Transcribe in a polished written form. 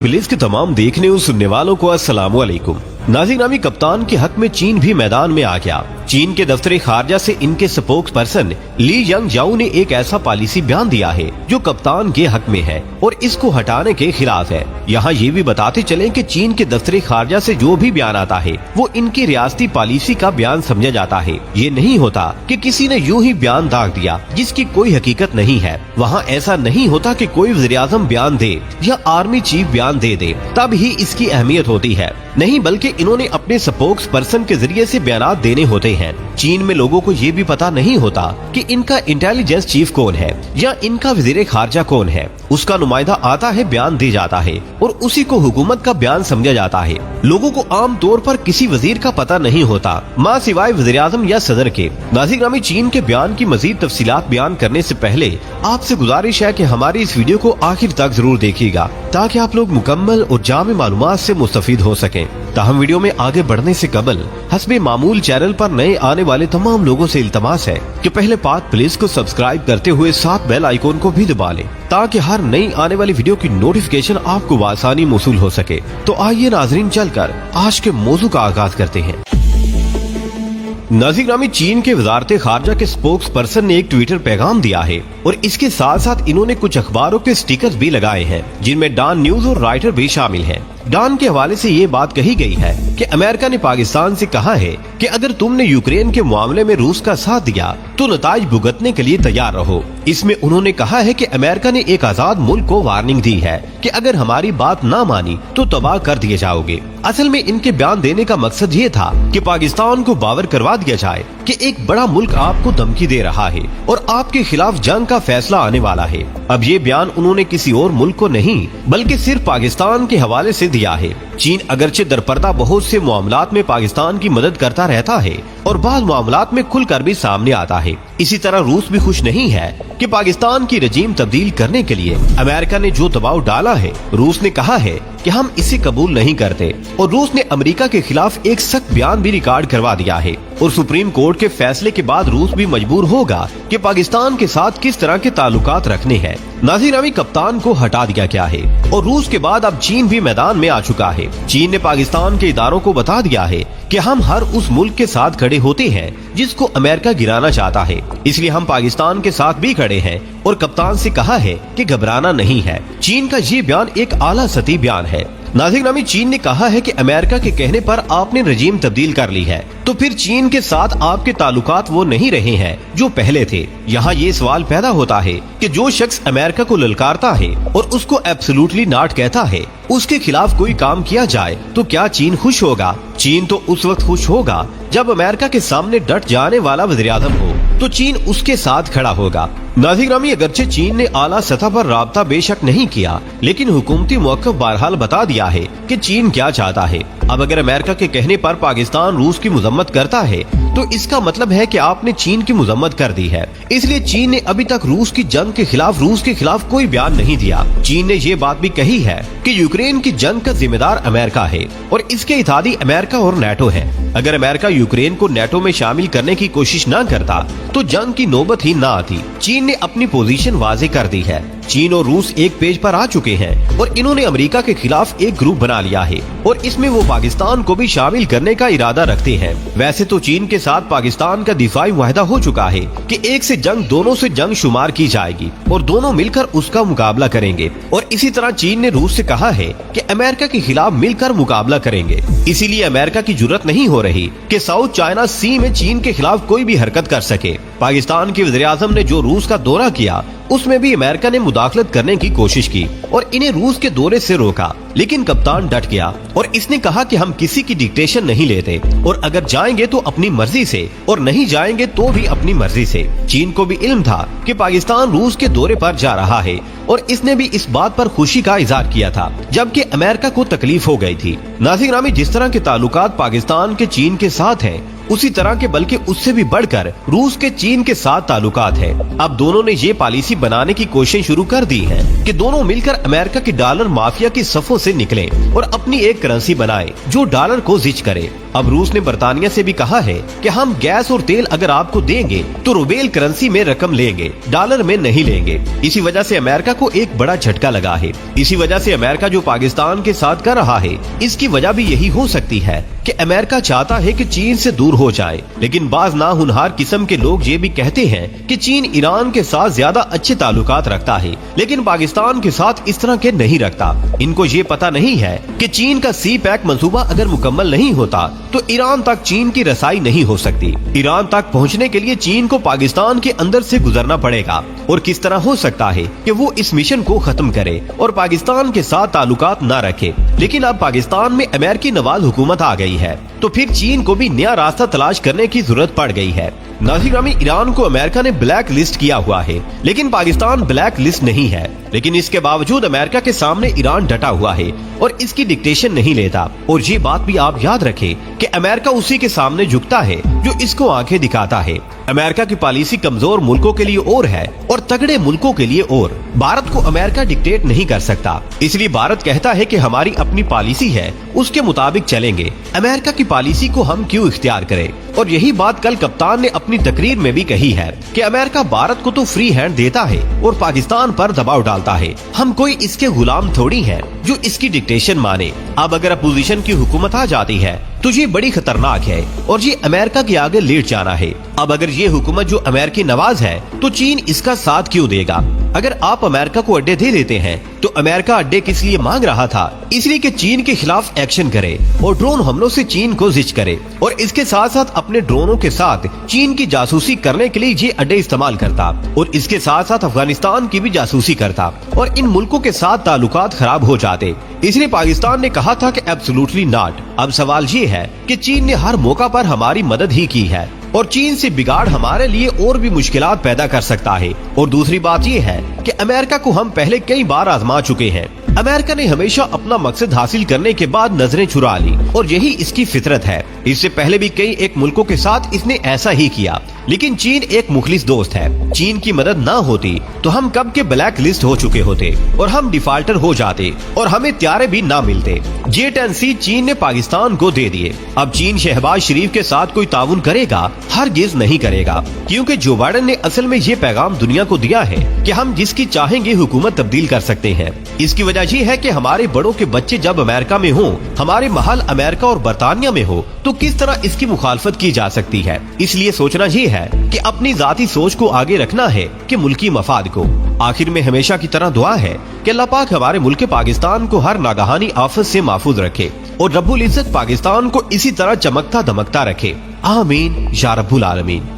Police के तमाम देखने और सुनने वालों को अस्सलाम वालेकुम। नाज़िर नामी कप्तान के हक में चीन भी मैदान में आ गया। चीन के दफ्तर खारजा से इनके स्पोक्स पर्सन ली यंगजाओ ने एक ऐसा पॉलिसी बयान दिया है जो कप्तान के हक में है और इसको हटाने के खिलाफ है। यहाँ ये भी बताते चले कि चीन के दफ्तर खारजा से जो भी बयान आता है वो इनकी रियासती पॉलिसी का बयान समझा जाता है। ये नहीं होता कि किसी ने यूं ही बयान दाग दिया जिसकी कोई हकीकत नहीं है। वहाँ ऐसा नहीं होता कि कोई वज़ीर-ए-आज़म बयान दे या आर्मी चीफ बयान दे तब ही इसकी अहमियत होती है, नहीं बल्कि इन्होंने अपने स्पोक्स पर्सन के जरिए से बयानात देने होते हैं। चीन में लोगों को ये भी पता नहीं होता कि इनका इंटेलिजेंस चीफ कौन है या इनका वज़ीर खारजा कौन है। उसका नुमाइंदा आता है, बयान दे जाता है और उसी को हुकूमत का बयान समझा जाता है। लोगों को आम तौर पर किसी वजीर का पता नहीं होता माँ सिवाय वज़ीर-ए-आज़म या सदर के। नाज़िर नामी चीन के बयान की मजीद तफसीलात बयान करने से पहले आपसे गुजारिश है कि हमारी इस वीडियो को आखिर तक जरूर देखिएगा ताकि आप लोग मुकम्मल और जामे मालूमात से मुस्तफीद हो सकें। ताहम वीडियो में आगे बढ़ने से कबल हस्बे मामूल चैनल पर नए आने वाले तमाम लोगों से इल्तमास है कि पहले पाक प्लीज को सब्सक्राइब करते हुए साथ बेल आइकॉन को भी दबा लें ताकि हर नई आने वाली वीडियो की नोटिफिकेशन आपको आसानी मौसूल हो सके। तो आइए नाजरीन चलकर आज के मौजू का आगाज करते हैं। नाज़िर नामी चीन के वजारत खारजा के स्पोक्स पर्सन ने एक ट्विटर पैगाम दिया है और इसके साथ साथ इन्होंने कुछ अखबारों के स्टिकर्स भी लगाए हैं जिनमें डॉन न्यूज और राइटर भी शामिल हैं। डॉन के हवाले से ये बात कही गई है कि अमेरिका ने पाकिस्तान से कहा है कि अगर तुमने यूक्रेन के मामले में रूस का साथ दिया तो नताइज भुगतने के लिए तैयार रहो। इसमें उन्होंने कहा है कि अमेरिका ने एक आजाद मुल्क को वार्निंग दी है कि अगर हमारी बात ना मानी तो तबाह कर दिए जाओगे। असल में इनके बयान देने का मकसद ये था कि पाकिस्तान को बावर करवा दिया जाए कि एक बड़ा मुल्क आपको धमकी दे रहा है और आपके खिलाफ जंग का फैसला आने वाला है। अब ये बयान उन्होंने किसी और मुल्क को नहीं बल्कि सिर्फ पाकिस्तान के हवाले से दिया है। चीन अगरचे दरपर्दा बहुत से मामलात में पाकिस्तान की मदद करता रहता है और बाद मामलात में खुलकर भी सामने आता है। इसी तरह रूस भी खुश नहीं है कि पाकिस्तान की रजीम तब्दील करने के लिए अमेरिका ने जो दबाव डाला है। रूस ने कहा है कि हम इसे कबूल नहीं करते और रूस ने अमेरिका के खिलाफ एक सख्त बयान भी रिकॉर्ड करवा दिया है और सुप्रीम कोर्ट के फैसले के बाद रूस भी मजबूर होगा कि पाकिस्तान के साथ किस तरह के ताल्लुकात रखने हैं। नाज़िर नामी कप्तान को हटा दिया गया है और रूस के बाद अब चीन भी मैदान में आ चुका है। चीन ने पाकिस्तान के इदारों को बता दिया है कि हम हर उस मुल्क के साथ खड़े होते हैं जिसको अमेरिका गिराना चाहता है, इसलिए हम पाकिस्तान के साथ भी खड़े हैं और कप्तान से कहा है कि घबराना नहीं है। चीन का ये बयान एक आला सतही बयान है। नाज़िर नामी चीन ने कहा है कि अमेरिका के कहने पर आपने रजीम तब्दील कर ली है तो फिर चीन के साथ आपके ताल्लुकात वो नहीं रहे हैं जो पहले थे। यहाँ ये सवाल पैदा होता है कि जो शख्स अमेरिका को ललकारता है और उसको एब्सोल्युटली नॉट कहता है उसके खिलाफ कोई काम किया जाए तो क्या चीन खुश होगा? चीन तो उस वक्त खुश होगा जब अमेरिका के सामने डट जाने वाला वज़ीर-ए-आज़म हो तो चीन उसके साथ खड़ा होगा। नाज़िर नामी अगरचे चीन ने आला सतह पर राब्ता बेशक नहीं किया लेकिन हुकूमती मौक़िफ़ बहरहाल बता दिया है कि चीन क्या चाहता है। अब अगर अमेरिका के कहने पर पाकिस्तान रूस की मजम्मत करता है तो इसका मतलब है कि आपने चीन की मजम्मत कर दी है। इसलिए चीन ने अभी तक रूस की जंग के खिलाफ कोई बयान नहीं दिया। चीन ने ये बात भी कही है कि यूक्रेन की जंग का जिम्मेदार अमेरिका है और इसके इत्तेहादी अमेरिका और नेटो है। अगर अमेरिका यूक्रेन को नेटो में शामिल करने की कोशिश न करता तो जंग की नौबत ही न आती। चीन ने अपनी पोजीशन वाजे कर दी है। चीन और रूस एक पेज पर आ चुके हैं और इन्होंने अमेरिका के खिलाफ एक ग्रुप बना लिया है और इसमें वो पाकिस्तान को भी शामिल करने का इरादा रखते हैं। वैसे तो चीन के साथ पाकिस्तान का दिफाई मुआहदा हो चुका है कि एक से जंग दोनों से जंग शुमार की जाएगी और दोनों मिलकर उसका मुकाबला करेंगे और इसी तरह चीन ने रूस से कहा है कि अमेरिका के खिलाफ मिलकर मुकाबला करेंगे। इसीलिए अमेरिका की जुर्रत नहीं हो रही कि साउथ चाइना सी में चीन के खिलाफ कोई भी हरकत कर सके। पाकिस्तान के वज़ीर-ए-आज़म ने जो रूस का दौरा किया उसमें भी अमेरिका ने मुदाखलत करने की कोशिश की और इन्हें रूस के दौरे से रोका, लेकिन कप्तान डट गया और इसने कहा कि हम किसी की डिक्टेशन नहीं लेते और अगर जाएंगे तो अपनी मर्जी से और नहीं जाएंगे तो भी अपनी मर्जी से। चीन को भी इल्म था कि पाकिस्तान रूस के दौरे पर जा रहा है और इसने भी इस बात पर खुशी का इजहार किया था जबकि अमेरिका को तकलीफ हो गई थी। नाज़िर नामी जिस तरह के ताल्लुकात पाकिस्तान के चीन के साथ हैं उसी तरह के बल्कि उससे भी बढ़कर रूस के चीन के साथ ताल्लुकात है। अब दोनों ने ये पॉलिसी बनाने की कोशिश शुरू कर दी है कि दोनों मिलकर अमेरिका की डॉलर माफिया की सफों से निकलें और अपनी एक करेंसी बनाएं जो डॉलर को जिच करे। अब रूस ने बर्तानिया से भी कहा है कि हम गैस और तेल अगर आपको देंगे तो रूबेल करेंसी में रकम लेंगे, डॉलर में नहीं लेंगे। इसी वजह से अमेरिका को एक बड़ा झटका लगा है। इसी वजह से अमेरिका जो पाकिस्तान के साथ कर रहा है, इसकी वजह भी यही हो सकती है कि अमेरिका चाहता है कि चीन से दूर हो जाए। लेकिन बाज नाहुनहार किस्म के लोग ये भी कहते हैं कि चीन ईरान के साथ ज्यादा अच्छे ताल्लुकात रखता है, लेकिन पाकिस्तान के साथ इस तरह के नहीं रखता। इनको ये पता नहीं है कि चीन का सी पैक मंसूबा अगर मुकम्मल नहीं होता तो ईरान तक चीन की रसाई नहीं हो सकती। ईरान तक पहुंचने के लिए चीन को पाकिस्तान के अंदर से गुजरना पड़ेगा। और किस तरह हो सकता है कि वो इस मिशन को खत्म करे और पाकिस्तान के साथ ताल्लुकात न रखे। लेकिन अब पाकिस्तान में अमेरिकी नवाज हुकूमत आ गई है, तो फिर चीन को भी नया रास्ता तलाश करने की जरूरत पड़ गई है। नाज़रीन, ईरान को अमेरिका ने ब्लैक लिस्ट किया हुआ है, लेकिन पाकिस्तान ब्लैक लिस्ट नहीं है। लेकिन इसके बावजूद अमेरिका के सामने ईरान डटा हुआ है और इसकी डिक्टेशन नहीं लेता। और ये बात भी आप याद रखें कि अमेरिका उसी के सामने झुकता है जो इसको आंखें दिखाता है। अमेरिका की पॉलिसी कमजोर मुल्कों के लिए और है और तगड़े मुल्कों के लिए और। भारत को अमेरिका डिक्टेट नहीं कर सकता, इसलिए भारत कहता है कि हमारी अपनी पॉलिसी है, उसके मुताबिक चलेंगे। अमेरिका की पॉलिसी को हम क्यों इख्तियार करें? और यही बात कल कप्तान ने अपनी तकरीर में भी कही है कि अमेरिका भारत को तो फ्री हैंड देता है और पाकिस्तान पर दबाव डालता है। हम कोई इसके गुलाम थोड़ी हैं जो इसकी डिक्टेशन माने। अब अगर अपोजिशन की हुकूमत आ जाती है तो ये बड़ी खतरनाक है और ये अमेरिका के आगे लेट जाना है। अब अगर ये हुकूमत जो अमेरिकी नवाज है तो चीन इसका साथ क्यों देगा? अगर आप अमेरिका को अड्डे दे देते हैं तो अमेरिका अड्डे किस लिए मांग रहा था? इसलिए कि चीन के खिलाफ एक्शन करे और ड्रोन हमलों से चीन को जिच करे और इसके साथ साथ अपने ड्रोनों के साथ चीन की जासूसी करने के लिए ये अड्डे इस्तेमाल करता और इसके साथ साथ अफगानिस्तान की भी जासूसी करता और इन मुल्कों के साथ ताल्लुकात खराब हो जाते। इसलिए पाकिस्तान ने कहा था कि एब्सोल्युटली नॉट। अब सवाल ये है कि चीन ने हर मौका पर हमारी मदद ही की है और चीन से बिगाड़ हमारे लिए और भी मुश्किलात पैदा कर सकता है। और दूसरी बात ये है कि अमेरिका को हम पहले कई बार आजमा चुके हैं। अमेरिका ने हमेशा अपना मकसद हासिल करने के बाद नजरें चुरा ली और यही इसकी फितरत है। इससे पहले भी कई एक मुल्कों के साथ इसने ऐसा ही किया। लेकिन चीन एक मुखलिस दोस्त है। चीन की मदद ना होती तो हम कब के ब्लैक लिस्ट हो चुके होते और हम डिफाल्टर हो जाते और हमें त्यारे भी ना मिलते। J-10C चीन ने पाकिस्तान को दे दिए। अब चीन शहबाज शरीफ के साथ कोई ताउन करेगा? हरगिज़ नहीं करेगा, क्योंकि जो बाइडेन ने असल में ये पैगाम दुनिया को दिया है कि हम जिसकी चाहेंगे हुकूमत तब्दील कर सकते हैं। इसकी वजह ये है कि हमारे बड़ों के बच्चे जब अमेरिका में हों, हमारे महल अमेरिका और बर्तानिया में हो, तो किस तरह इसकी मुखालफत की जा सकती है। इसलिए सोचना ये है कि अपनी जाती सोच को आगे रखना है कि मुल्की मफाद को। आखिर में हमेशा की तरह दुआ है कि अल्लाह पाक हमारे मुल्क पाकिस्तान को हर नागहानी आफत से महफूज रखे और रब्बुल इज्जत पाकिस्तान को इसी तरह चमकता दमकता रखे। आमीन या रब्बुल आलमीन।